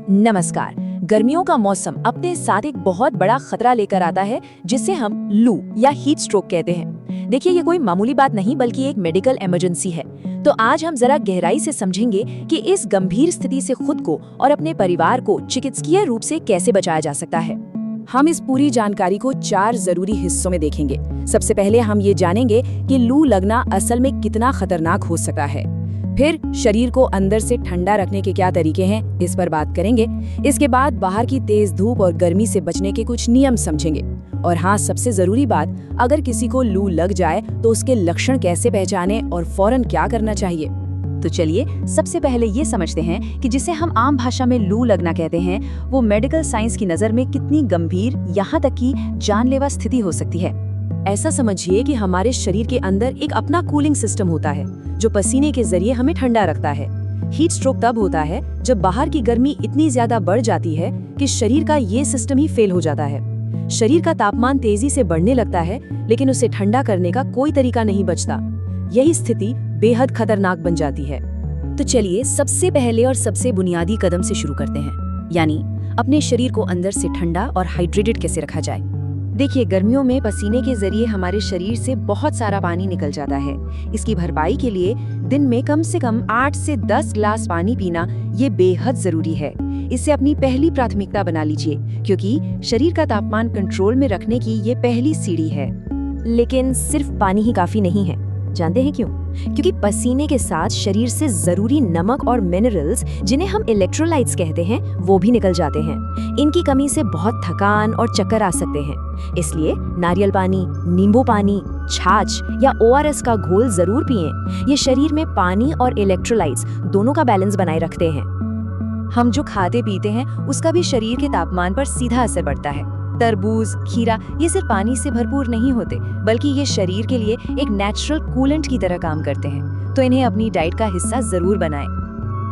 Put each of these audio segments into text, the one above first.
नमस्कार। गर्मियों का मौसम अपने साथ एक बहुत बड़ा खतरा लेकर आता है जिसे हम लू या हीट स्ट्रोक कहते हैं। देखिए, ये कोई मामूली बात नहीं बल्कि एक मेडिकल इमरजेंसी है। तो आज हम जरा गहराई से समझेंगे कि इस गंभीर स्थिति से खुद को और अपने परिवार को चिकित्सकीय रूप से कैसे बचाया जा सकता है। हम इस पूरी जानकारी को 4 जरूरी हिस्सों में देखेंगे। सबसे पहले हम ये जानेंगे कि लू लगना असल में कितना खतरनाक हो सकता है। फिर शरीर को अंदर से ठंडा रखने के क्या तरीके हैं, इस पर बात करेंगे। इसके बाद बाहर की तेज धूप और गर्मी से बचने के कुछ नियम समझेंगे। और हाँ, सबसे जरूरी बात, अगर किसी को लू लग जाए तो उसके लक्षण कैसे पहचाने और फौरन क्या करना चाहिए। तो चलिए सबसे पहले ये समझते हैं कि जिसे हम आम भाषा में लू लगना कहते हैं, वो मेडिकल साइंस की नज़र में कितनी गंभीर, यहाँ तक कि जानलेवा स्थिति हो सकती है। ऐसा समझिए कि हमारे शरीर के अंदर एक अपना कूलिंग सिस्टम होता है जो पसीने के जरिए हमें ठंडा रखता है। हीट स्ट्रोक तब होता है जब बाहर की गर्मी इतनी ज्यादा बढ़ जाती है कि शरीर का ये सिस्टम ही फेल हो जाता है। शरीर का तापमान तेजी से बढ़ने लगता है, लेकिन उसे ठंडा करने का कोई तरीका नहीं बचता। यही स्थिति बेहद खतरनाक बन जाती है। तो चलिए सबसे पहले और सबसे बुनियादी कदम से शुरू करते हैं, यानी अपने शरीर को अंदर से ठंडा और हाइड्रेटेड कैसे रखा जाए। देखिए, गर्मियों में पसीने के जरिए हमारे शरीर से बहुत सारा पानी निकल जाता है। इसकी भरपाई के लिए दिन में कम से कम 8 से 10 ग्लास पानी पीना ये बेहद जरूरी है। इसे अपनी पहली प्राथमिकता बना लीजिए, क्योंकि शरीर का तापमान कंट्रोल में रखने की ये पहली सीढ़ी है। लेकिन सिर्फ पानी ही काफी नहीं है। जानते हैं क्यों? क्योंकि पसीने के साथ शरीर से जरूरी नमक और मिनरल्स, जिन्हें हम इलेक्ट्रोलाइट्स कहते हैं, वो भी निकल जाते हैं। इनकी कमी से बहुत थकान और चक्कर आ सकते हैं। इसलिए नारियल पानी, नींबू पानी, छाछ या ORS का घोल जरूर पिएं। ये शरीर में पानी और इलेक्ट्रोलाइट्स दोनों का बैलेंस बनाए रखते हैं। हम जो खाते पीते हैं उसका भी शरीर के तापमान पर सीधा असर पड़ता है। तरबूज, खीरा ये सिर्फ पानी से भरपूर नहीं होते, बल्कि ये शरीर के लिए एक नेचुरल कूलेंट की तरह काम करते हैं। तो इन्हें अपनी डाइट का हिस्सा जरूर बनाएं।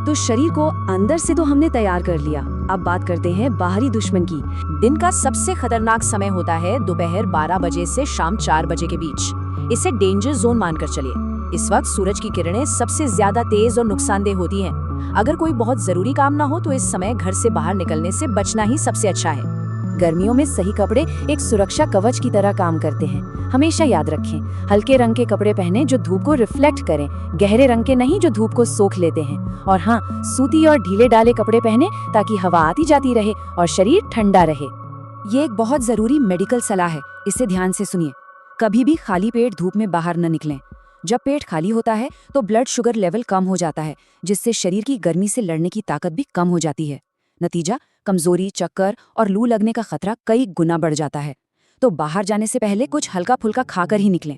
तो शरीर को अंदर से तो हमने तैयार कर लिया। अब बात करते हैं बाहरी दुश्मन की। दिन का सबसे खतरनाक समय होता है दोपहर 12 बजे से शाम 4 बजे के बीच। इसे डेंजर जोन मानकर चलिए। इस वक्त सूरज की किरणें सबसे ज्यादा तेज और नुकसानदेह होती हैं। अगर कोई बहुत जरूरी काम ना हो तो इस समय घर से बाहर निकलने से बचना ही सबसे अच्छा है। गर्मियों में सही कपड़े एक सुरक्षा कवच की तरह काम करते हैं। हमेशा याद रखें, हल्के रंग के कपड़े पहने जो धूप को रिफ्लेक्ट करें, गहरे रंग के नहीं जो धूप को सोख लेते हैं। और हाँ, सूती और ढीले डाले कपड़े पहने ताकि हवा आती जाती रहे और शरीर ठंडा रहे। ये एक बहुत जरूरी मेडिकल सलाह है, इसे ध्यान से सुनिए। कभी भी खाली पेट धूप में बाहर न निकलें। जब पेट खाली होता है तो ब्लड शुगर लेवल कम हो जाता है, जिससे शरीर की गर्मी से लड़ने की ताकत भी कम हो जाती है। नतीजा, कमजोरी, चक्कर और लू लगने का खतरा कई गुना बढ़ जाता है। तो बाहर जाने से पहले कुछ हल्का फुल्का खाकर ही निकलें।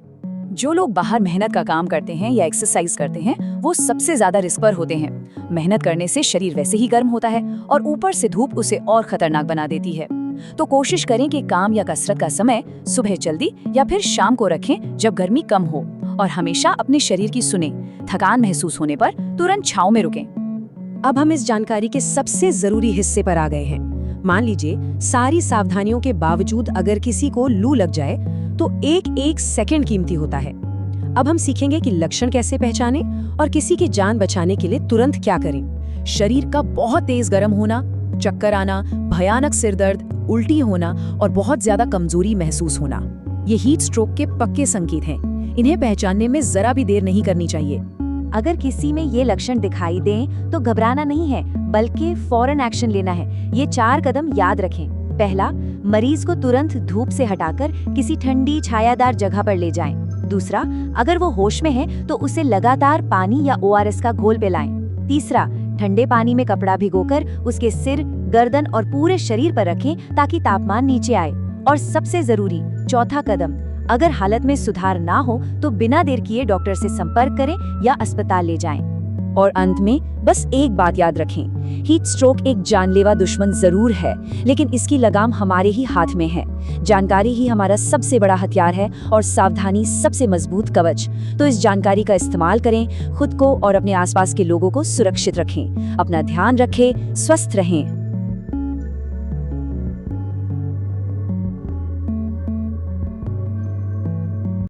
जो लोग बाहर मेहनत का काम करते हैं या एक्सरसाइज करते हैं, वो सबसे ज्यादा रिस्क पर होते हैं। मेहनत करने से शरीर वैसे ही गर्म होता है और ऊपर से धूप उसे और खतरनाक बना देती है। तो कोशिश करें कि काम या कसरत का समय सुबह जल्दी या फिर शाम को रखें जब गर्मी कम हो। और हमेशा अपने शरीर की सुने। थकान महसूस होने पर तुरंत छांव में रुकें। अब हम इस जानकारी के सबसे जरूरी हिस्से पर आ गए हैं। मान लीजिए सारी सावधानियों के बावजूद अगर किसी को लू लग जाए तो एक सेकंड कीमती होता है। अब हम सीखेंगे कि लक्षण कैसे पहचानें और किसी की जान बचाने के लिए तुरंत क्या करें। शरीर का बहुत तेज गर्म होना, चक्कर आना, भयानक सिरदर्द, उल्टी होना और बहुत ज्यादा कमजोरी महसूस होना, ये हीट स्ट्रोक के पक्के संकेत हैं। इन्हें पहचानने में जरा भी देर नहीं करनी चाहिए। अगर किसी में ये लक्षण दिखाई दें तो घबराना नहीं है, बल्कि फौरन एक्शन लेना है। ये 4 कदम याद रखें। पहला, मरीज को तुरंत धूप से हटाकर किसी ठंडी छायादार जगह पर ले जाएं। दूसरा, अगर वो होश में है तो उसे लगातार पानी या ORS का घोल पिलाएं। तीसरा, ठंडे पानी में कपड़ा भिगोकर उसके सिर, गर्दन और पूरे शरीर पर रखें ताकि तापमान नीचे आए। और सबसे जरूरी चौथा कदम, अगर हालत में सुधार ना हो तो बिना देर किए डॉक्टर से संपर्क करें या अस्पताल ले जाएं। और अंत में बस एक बात याद रखें, हीट स्ट्रोक एक जानलेवा दुश्मन जरूर है, लेकिन इसकी लगाम हमारे ही हाथ में है। जानकारी ही हमारा सबसे बड़ा हथियार है और सावधानी सबसे मजबूत कवच। तो इस जानकारी का इस्तेमाल करें, खुद को और अपने आसपास के लोगों को सुरक्षित रखें। अपना ध्यान रखें, स्वस्थ रहें।